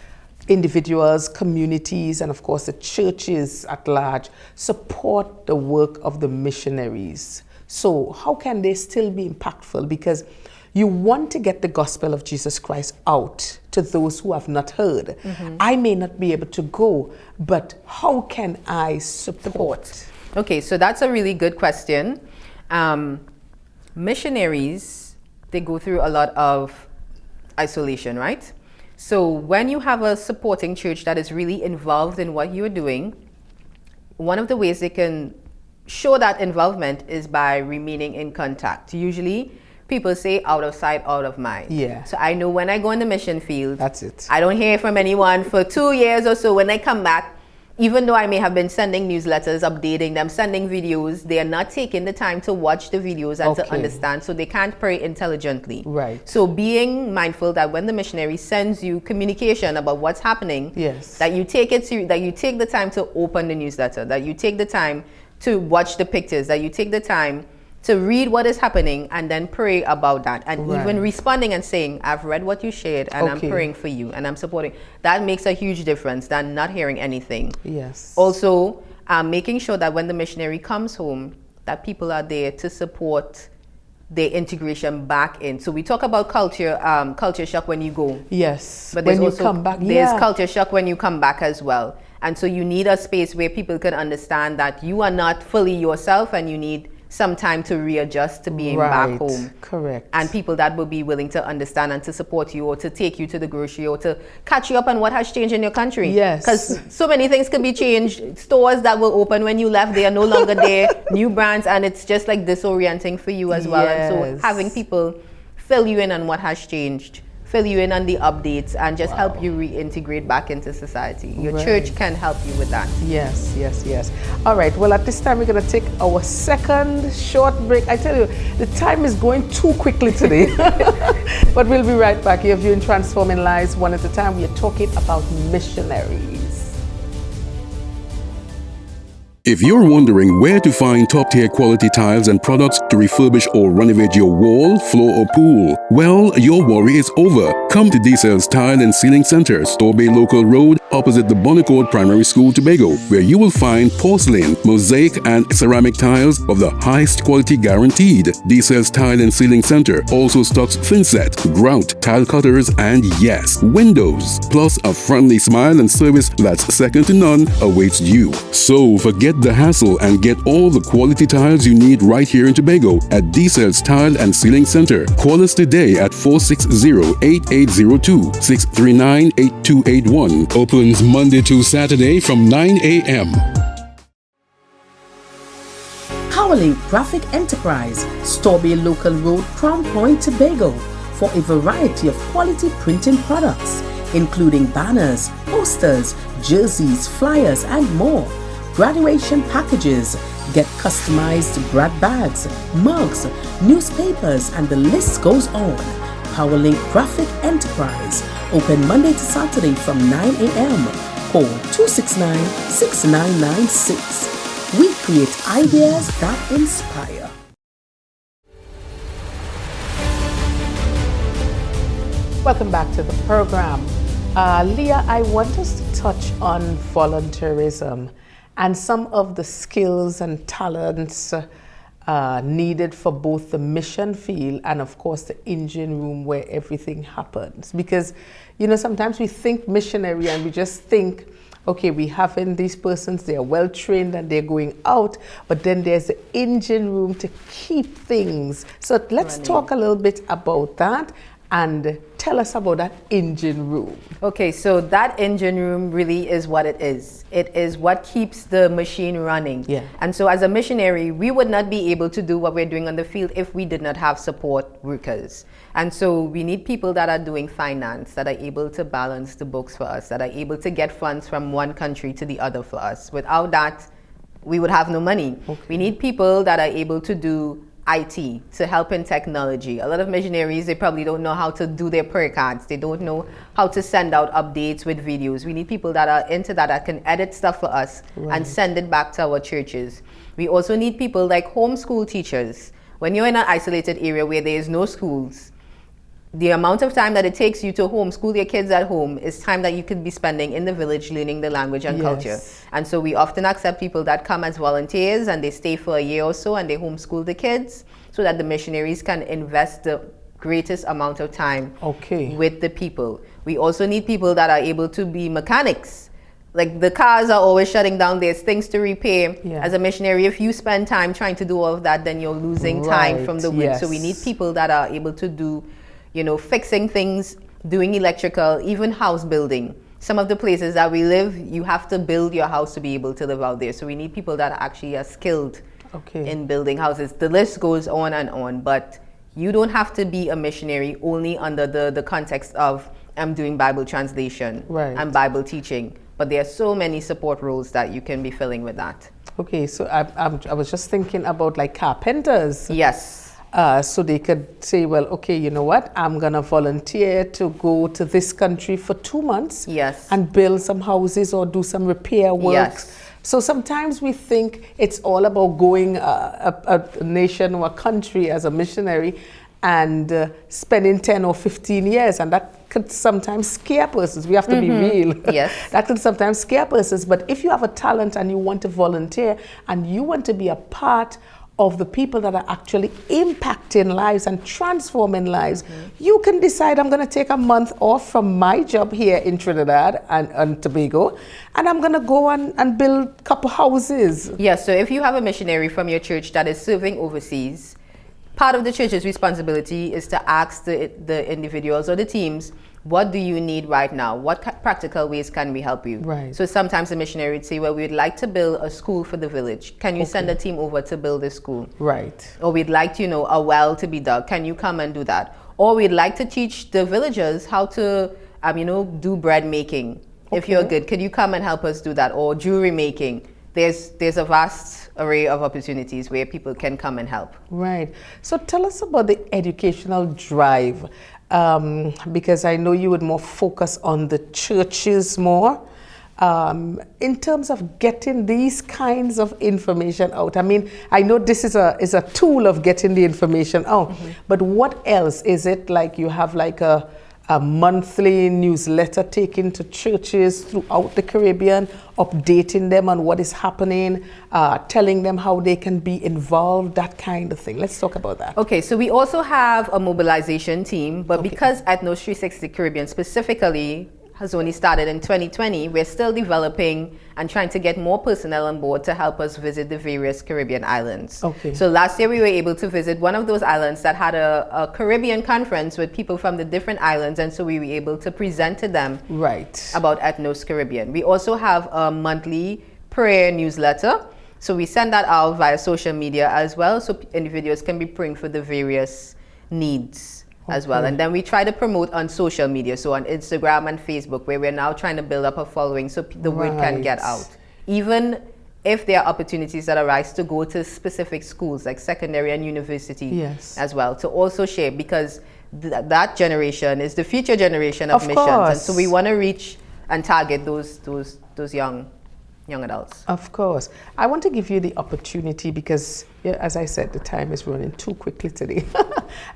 individuals, communities, and of course the churches at large, support the work of the missionaries? So how can they still be impactful? Because you want to get the gospel of Jesus Christ out to those who have not heard. I may not be able to go, but how can I support? Okay, so that's a really good question. Missionaries, they go through a lot of isolation, right? So when you have a supporting church that is really involved in what you're doing, one of the ways they can show that involvement is by remaining in contact. Usually, people say out of sight, out of mind. Yeah. So I know when I go in the mission field, That's it. I don't hear from anyone for 2 years or so. When I come back, even though I may have been sending newsletters, updating them, sending videos, they are not taking the time to watch the videos and to Okay. understand, so they can't pray intelligently. Right. So being mindful that when the missionary sends you communication about what's happening, Yes. that you take the time to open the newsletter, that you take the time to watch the pictures, that you take the time to read what is happening and then pray about that. And Right. even responding and saying, I've read what you shared and Okay. I'm praying for you and I'm supporting. That makes a huge difference than not hearing anything. Yes. Also, making sure that when the missionary comes home, that people are there to support their integration back in. So we talk about culture shock when you go. Yes. But when there's you also, come back, there's yeah. culture shock when you come back as well. And so you need a space where people can understand that you are not fully yourself and you need some time to readjust to being back home. Correct. And people that will be willing to understand and to support you, or to take you to the grocery, or to catch you up on what has changed in your country. Yes. Because so many things can be changed. Stores that were open when you left, they are no longer there. New brands, and it's just like disorienting for you as well. And Yes. so having people fill you in on what has changed, fill you in on the updates, and just help you reintegrate back into society. Your Right. church can help you with that. Yes, yes, yes. All right. Well, at this time, we're going to take our second short break. I tell you, the time is going too quickly today. But we'll be right back. You're viewing Transforming Lives One at a Time. We're talking about missionaries. If you're wondering where to find top-tier quality tiles and products to refurbish or renovate your wall, floor, or pool, well, your worry is over. Come to DCell's Tile and Ceiling Center, Tobago Local Road, opposite the Bonnecourt Primary School, Tobago, where you will find porcelain, mosaic, and ceramic tiles of the highest quality guaranteed. DCell's Tile and Ceiling Center also stocks thinset, grout, tile cutters, and yes, windows. Plus, a friendly smile and service that's second to none awaits you. So forget the hassle and get all the quality tiles you need right here in Tobago at DCell's Tile and Ceiling Center. Call us today at 460-8802, 639-8281. Opens Monday to Saturday from 9 a.m. Powerlink Graphic Enterprise, Tobago Local Road, Crown Point, Tobago, for a variety of quality printing products, including banners, posters, jerseys, flyers, and more. Graduation packages, get customized grad bags, mugs, newspapers, and the list goes on. Powerlink Graphic Enterprise, open Monday to Saturday from 9 a.m. Call 269-6996. We create ideas that inspire. Welcome back to the program. Leah, I want us to touch on volunteerism and some of the skills and talents needed for both the mission field and, of course, the engine room where everything happens. Because, you know, sometimes we think missionary and we just think, okay, we have in these persons, they are well trained and they're going out, but then there's the engine room to keep things. So let's talk a little bit about that and tell us about that engine room. Okay, so that engine room really is what it is. It is what keeps the machine running. Yeah. And so as a missionary, we would not be able to do what we're doing on the field if we did not have support workers. And so we need people that are doing finance, that are able to balance the books for us, that are able to get funds from one country to the other for us. Without that, we would have no money. Okay. We need people that are able to do IT, to help in technology. A lot of missionaries, they probably don't know how to do their prayer cards. They don't know how to send out updates with videos. We need people that are into that can edit stuff for us and send it back to our churches. We also need people like homeschool teachers. When you're in an isolated area where there is no schools, the amount of time that it takes you to homeschool your kids at home is time that you could be spending in the village learning the language and culture. And so we often accept people that come as volunteers and they stay for a year or so and they homeschool the kids so that the missionaries can invest the greatest amount of time with the people. We also need people that are able to be mechanics. Like the cars are always shutting down, there's things to repair. As a missionary, if you spend time trying to do all of that, then you're losing time from the work. So we need people that are able to do, you know, fixing things, doing electrical, even house building. Some of the places that we live, you have to build your house to be able to live out there. So we need people that actually are skilled in building houses. The list goes on, but you don't have to be a missionary only under the context of I'm doing Bible translation and Bible teaching. But there are so many support roles that you can be filling with that. Okay, so I was just thinking about like carpenters. Yes. So they could say, well, okay, you know what? I'm going to volunteer to go to this country for 2 months and build some houses or do some repair work. So sometimes we think it's all about going a nation or a country as a missionary and spending 10 or 15 years. And that could sometimes scare persons. We have to be real. That could sometimes scare persons. But if you have a talent and you want to volunteer and you want to be a part of the people that are actually impacting lives and transforming lives, you can decide, I'm going to take a month off from my job here in Trinidad and Tobago, and I'm going to go and build a couple houses. Yes, so if you have a missionary from your church that is serving overseas, part of the church's responsibility is to ask the individuals or the teams, what do you need right now? What practical ways can we help you? So sometimes the missionary would say, well, we'd like to build a school for the village. Can you send a team over to build a school? Or we'd like, you know, a well to be dug. Can you come and do that? Or we'd like to teach the villagers how to, you know, do bread making. If you're good, could you come and help us do that? Or jewelry making. There's a vast array of opportunities where people can come and help. So tell us about the educational drive. Because I know you would more focus on the churches more in terms of getting these kinds of information out. I mean, I know this is a tool of getting the information out, but what else? Is it like you have like a monthly newsletter taken to churches throughout the Caribbean, updating them on what is happening, telling them how they can be involved, that kind of thing? Let's talk about that. Okay, so we also have a mobilization team, but because Ethnos 360 Caribbean specifically has only started in 2020, we're still developing and trying to get more personnel on board to help us visit the various Caribbean islands. So last year we were able to visit one of those islands that had a Caribbean conference with people from the different islands, and so we were able to present to them about Ethnos Caribbean. We also have a monthly prayer newsletter, so we send that out via social media as well, so individuals can be praying for the various needs as well. And then we try to promote on social media, so on Instagram and Facebook, where we're now trying to build up a following so the word can get out. Even if there are opportunities that arise to go to specific schools like secondary and university as well, to also share, because that generation is the future generation of missions. And so we want to reach and target those young adults. Of course. I want to give you the opportunity because, as I said, the time is running too quickly today.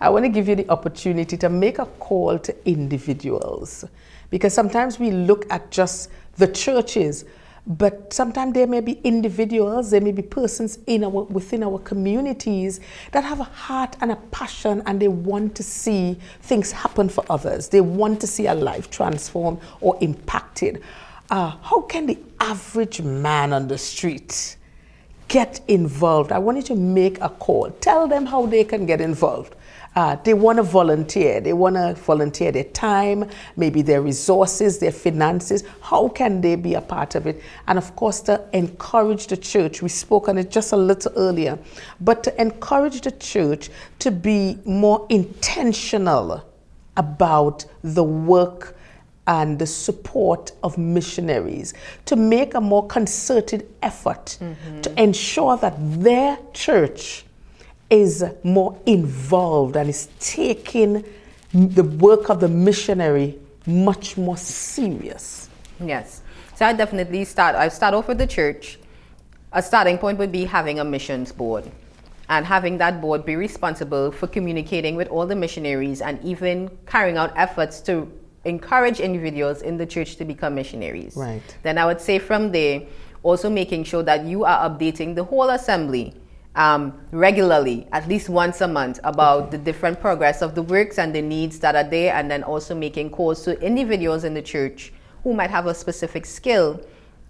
I want to give you the opportunity to make a call to individuals, because sometimes we look at just the churches, But sometimes there may be individuals, there may be persons within our communities that have a heart and a passion, and they want to see things happen for others. They want to see a life transformed or impacted. How can the average man on the street get involved? I want you to make a call. Tell them how they can get involved. They want to volunteer. They want to volunteer their time, maybe their resources, their finances. How can they be a part of it? And of course, to encourage the church. We spoke on it just a little earlier, but to encourage the church to be more intentional about the work and the support of missionaries, to make a more concerted effort to ensure that their church is more involved and is taking the work of the missionary much more serious. Yes. So I definitely start off with the church. A starting point would be having a missions board, and having that board be responsible for communicating with all the missionaries and even carrying out efforts to encourage individuals in the church to become missionaries. Right. Then I would say from there, also making sure that you are updating the whole assembly regularly, at least once a month, about the different progress of the works and the needs that are there, and then also making calls to individuals in the church who might have a specific skill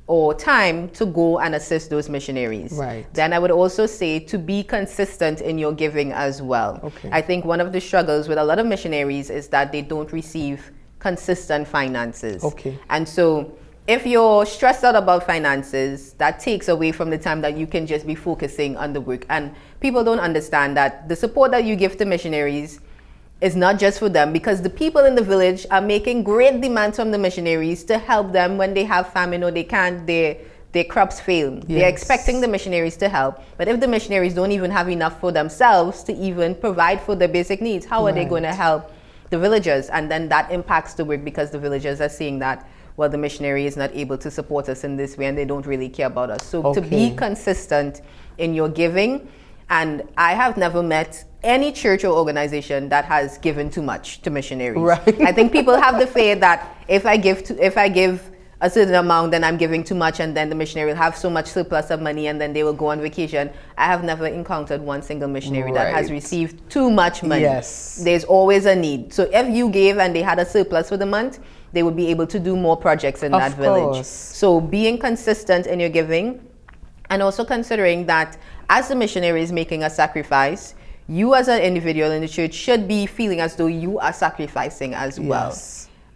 or time to go and assist those missionaries. Right. Then I would also say to be consistent in your giving as well. Okay. I think one of the struggles with a lot of missionaries is that they don't receive consistent finances. Okay. And so if you're stressed out about finances, that takes away from the time that you can just be focusing on the work. And people don't understand that the support that you give to missionaries is not just for them, because the people in the village are making great demands from the missionaries to help them when they have famine or they can't, their crops fail. Yes. They're expecting the missionaries to help. But if the missionaries don't even have enough for themselves to even provide for their basic needs, how are they going to help the villagers? And then that impacts the work, because the villagers are seeing that, well, the missionary is not able to support us in this way and they don't really care about us. So to be consistent in your giving, and I have never met any church or organization that has given too much to missionaries. Right. I think people have the fear that if I give a certain amount, then I'm giving too much, and then the missionary will have so much surplus of money and then they will go on vacation. I have never encountered one single missionary that has received too much money. Yes. There's always a need. So if you gave and they had a surplus for the month, they would be able to do more projects in that village. So being consistent in your giving, and also considering that as the missionary is making a sacrifice, you as an individual in the church should be feeling as though you are sacrificing as well.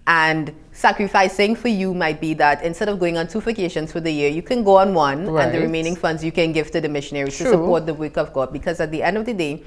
And sacrificing for you might be that instead of going on 2 vacations for the year, you can go on one, and the remaining funds you can give to the missionaries to support the work of God. Because at the end of the day,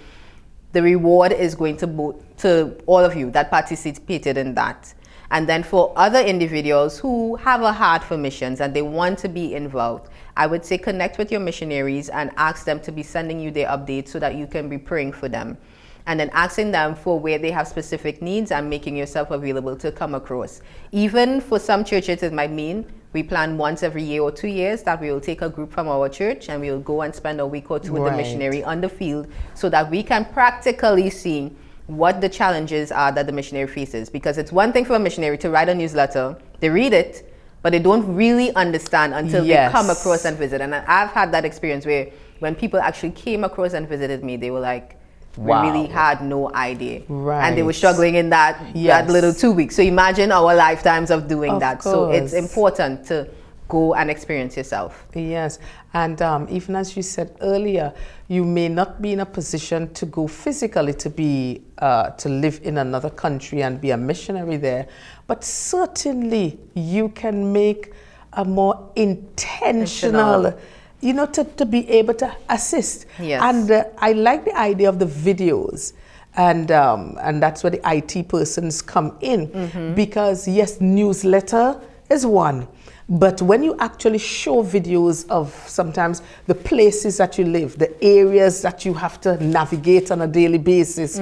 the reward is going to all of you that participated in that. And then for other individuals who have a heart for missions and they want to be involved, I would say connect with your missionaries and ask them to be sending you their updates so that you can be praying for them. And then asking them for where they have specific needs and making yourself available to come across. Even for some churches, it might mean we plan once every year or 2 years that we will take a group from our church and we will go and spend a week or two with the missionary on the field, so that we can practically see what the challenges are that the missionary faces. Because it's one thing for a missionary to write a newsletter, they read it, but they don't really understand until they come across and visit. And I've had that experience where when people actually came across and visited me, they were like, we really had no idea. And they were struggling in that little 2 weeks. So imagine our lifetimes of doing that. So it's important to go and experience yourself. Yes, and even as you said earlier, you may not be in a position to go physically to be to live in another country and be a missionary there, but certainly you can make a more intentional, you know, to be able to assist. And I like the idea of the videos. And that's where the IT persons come in, because yes, newsletter is one. But when you actually show videos of sometimes the places that you live, the areas that you have to navigate on a daily basis,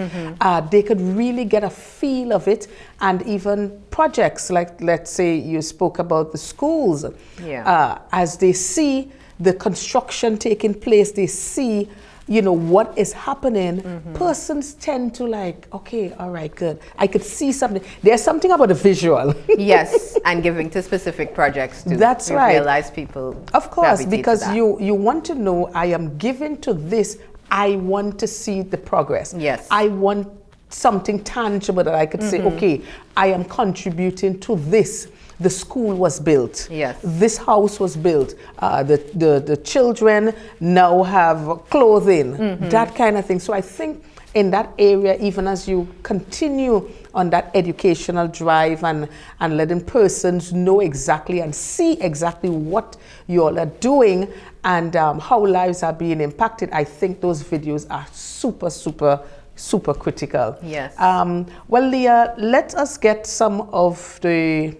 they could really get a feel of it. And even projects like, let's say you spoke about the schools, as they see the construction taking place, they see you know, what is happening, persons tend to like, okay, all right, good. I could see something. There's something about the visual. Yes, and giving to specific projects too. That's We right. realize people Of course, gravitate to because that. you want to know, I am giving to this, I want to see the progress. Yes. I want something tangible that I could say, okay, I am contributing to this. The school was built. Yes. This house was built. The children now have clothing, that kind of thing. So I think in that area, even as you continue on that educational drive and letting persons know exactly and see exactly what you all are doing and how lives are being impacted, I think those videos are super, super, super critical. Yes. Well, Leah, let us get some of the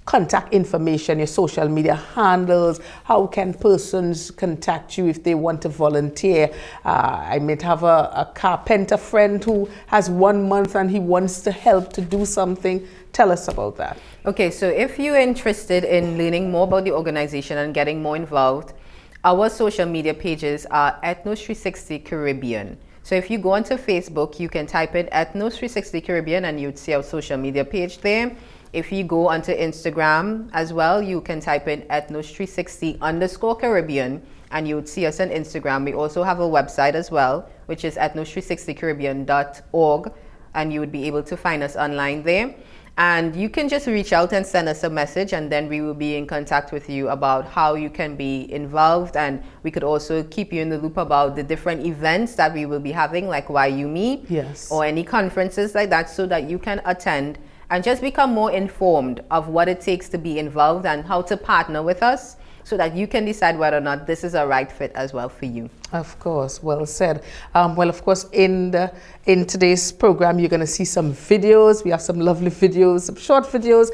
contact information, your social media handles. How can persons contact you if they want to volunteer? I might have a carpenter friend who has 1 month and he wants to help to do something. Tell us about that. Okay, so if you're interested in learning more about the organization and getting more involved, our social media pages are Ethnos360 Caribbean. So if you go onto Facebook, you can type in Ethnos360 Caribbean and you'd see our social media page there. If you go onto Instagram as well, you can type in Ethnos360_Caribbean and you would see us on Instagram. We also have a website as well, which is ethnos360caribbean.org, and you would be able to find us online there. And you can just reach out and send us a message, and then we will be in contact with you about how you can be involved, and we could also keep you in the loop about the different events that we will be having, like YUME, Yes. or any conferences like that, so that you can attend and just become more informed of what it takes to be involved and how to partner with us, so that you can decide whether or not this is a right fit as well for you. Of course, well said. Well, of course, in today's program, you're going to see some videos. We have some lovely videos, some short videos.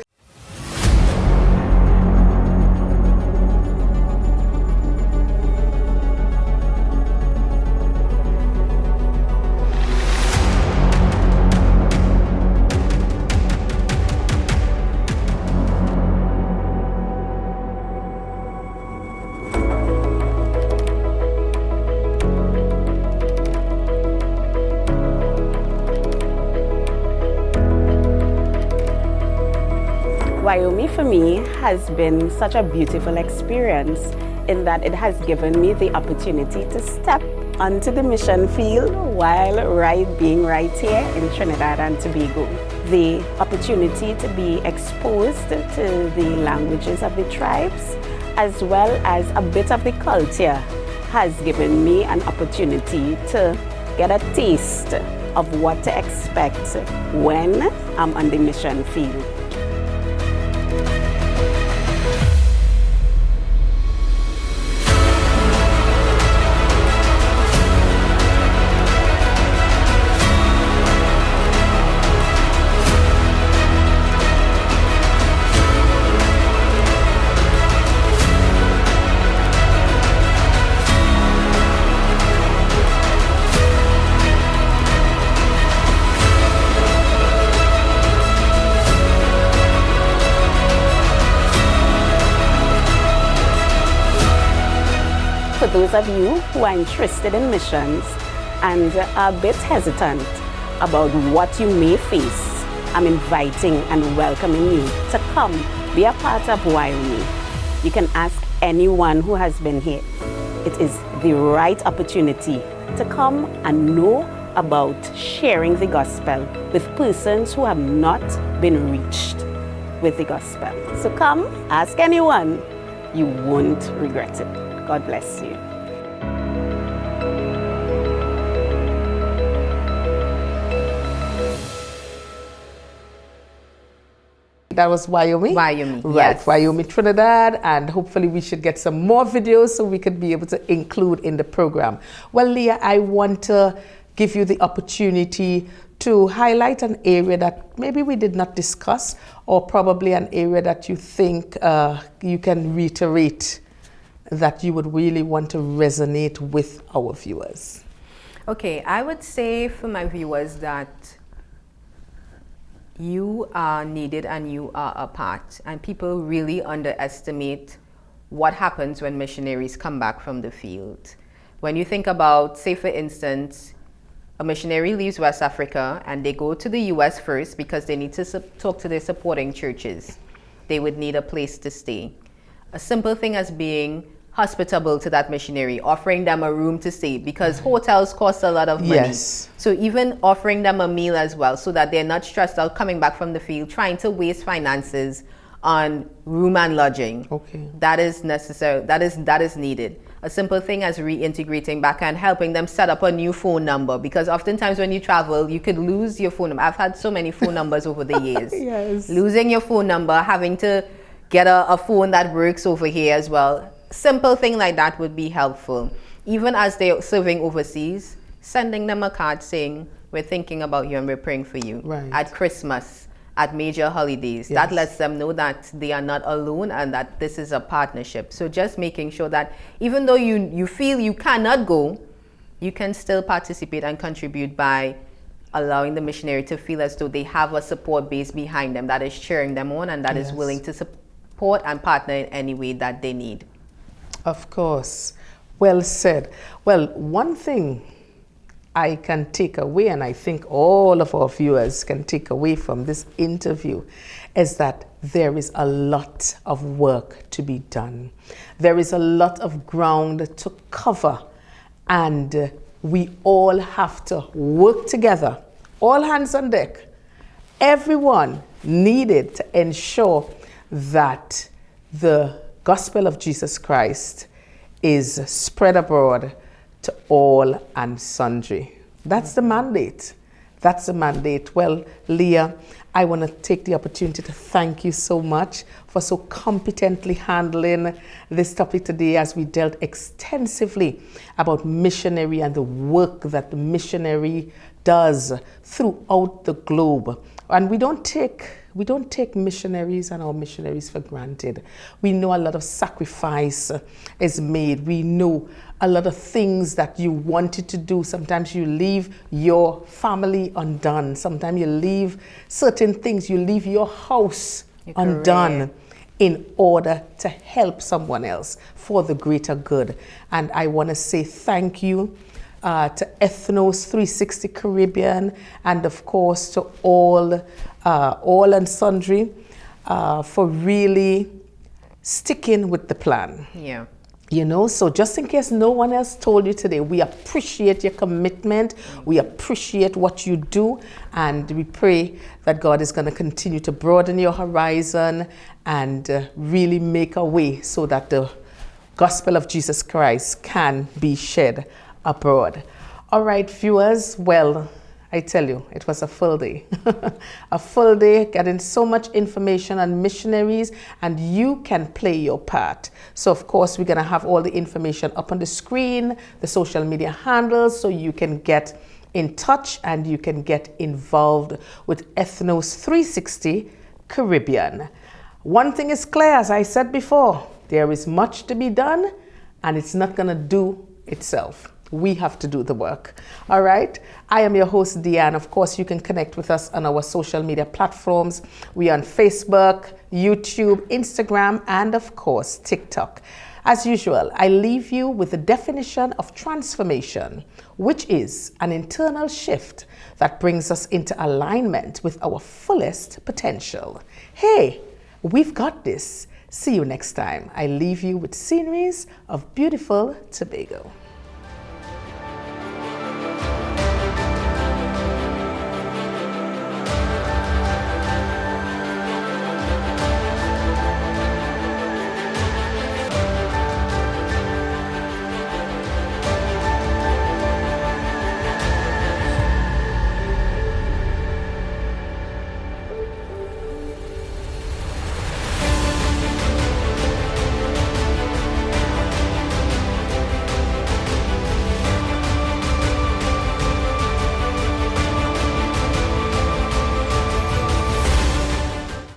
YUME for me has been such a beautiful experience in that it has given me the opportunity to step onto the mission field while being right here in Trinidad and Tobago. The opportunity to be exposed to the languages of the tribes as well as a bit of the culture has given me an opportunity to get a taste of what to expect when I'm on the mission field. For those of you who are interested in missions and are a bit hesitant about what you may face, I'm inviting and welcoming you to come be a part of YUME. You can ask anyone who has been here. It is the right opportunity to come and know about sharing the gospel with persons who have not been reached with the gospel. So come, ask anyone. You won't regret it. God bless you. That was YUME? YUME, Right, yes. YUME Trinidad, and hopefully we should get some more videos so we could be able to include in the program. Well, Leah, I want to give you the opportunity to highlight an area that maybe we did not discuss, or probably an area that you think you can reiterate that you would really want to resonate with our viewers. Okay, I would say for my viewers that you are needed and you are a part, and people really underestimate what happens when missionaries come back from the field. When you think about, say for instance, a missionary leaves West Africa and they go to the US first because they need to talk to their supporting churches. They would need a place to stay. A simple thing as being hospitable to that missionary, offering them a room to stay, because hotels cost a lot of money. Yes. So even offering them a meal as well, so that they're not stressed out coming back from the field, trying to waste finances on room and lodging. Okay. That is necessary. That is needed. A simple thing as reintegrating back and helping them set up a new phone number, because oftentimes when you travel, you could lose your phone number. I've had so many phone numbers over the years. Yes. Losing your phone number, having to get a phone that works over here as well. Simple thing like that would be helpful. Even as they're serving overseas, sending them a card saying, we're thinking about you and we're praying for you. Right. At Christmas, at major holidays. Yes. That lets them know that they are not alone and that this is a partnership. So just making sure that even though you feel you cannot go, you can still participate and contribute by allowing the missionary to feel as though they have a support base behind them that is cheering them on and that is willing to support and partner in any way that they need. Of course. Well said. Well, one thing I can take away, and I think all of our viewers can take away from this interview, is that there is a lot of work to be done. There is a lot of ground to cover, and we all have to work together, all hands on deck. Everyone needed to ensure that the gospel of Jesus Christ is spread abroad to all and sundry. That's the mandate. That's the mandate. Well, Leah, I want to take the opportunity to thank you so much for so competently handling this topic today, as we dealt extensively about missionary and the work that the missionary does throughout the globe. And we don't take missionaries and our missionaries for granted. We know a lot of sacrifice is made. We know a lot of things that you wanted to do. Sometimes you leave your family undone. Sometimes you leave certain things. You leave your house undone in order to help someone else for the greater good. And I want to say thank you to Ethnos 360 Caribbean, and of course to all and sundry for really sticking with the plan. Yeah. You know, so just in case no one else told you today, we appreciate your commitment. We appreciate what you do, and we pray that God is going to continue to broaden your horizon and really make a way so that the gospel of Jesus Christ can be shed abroad. All right, viewers, well, I tell you, it was a full day. A full day, getting so much information on missionaries, and you can play your part. So, of course, we're going to have all the information up on the screen, the social media handles, so you can get in touch and you can get involved with Ethnos 360 Caribbean. One thing is clear, as I said before, there is much to be done, and it's not going to do itself. We have to do the work. All right. I am your host, Dianne. Of course, you can connect with us on our social media platforms. We are on Facebook, YouTube, Instagram, and of course, TikTok. As usual, I leave you with the definition of transformation, which is an internal shift that brings us into alignment with our fullest potential. Hey, we've got this. See you next time. I leave you with sceneries of beautiful Tobago.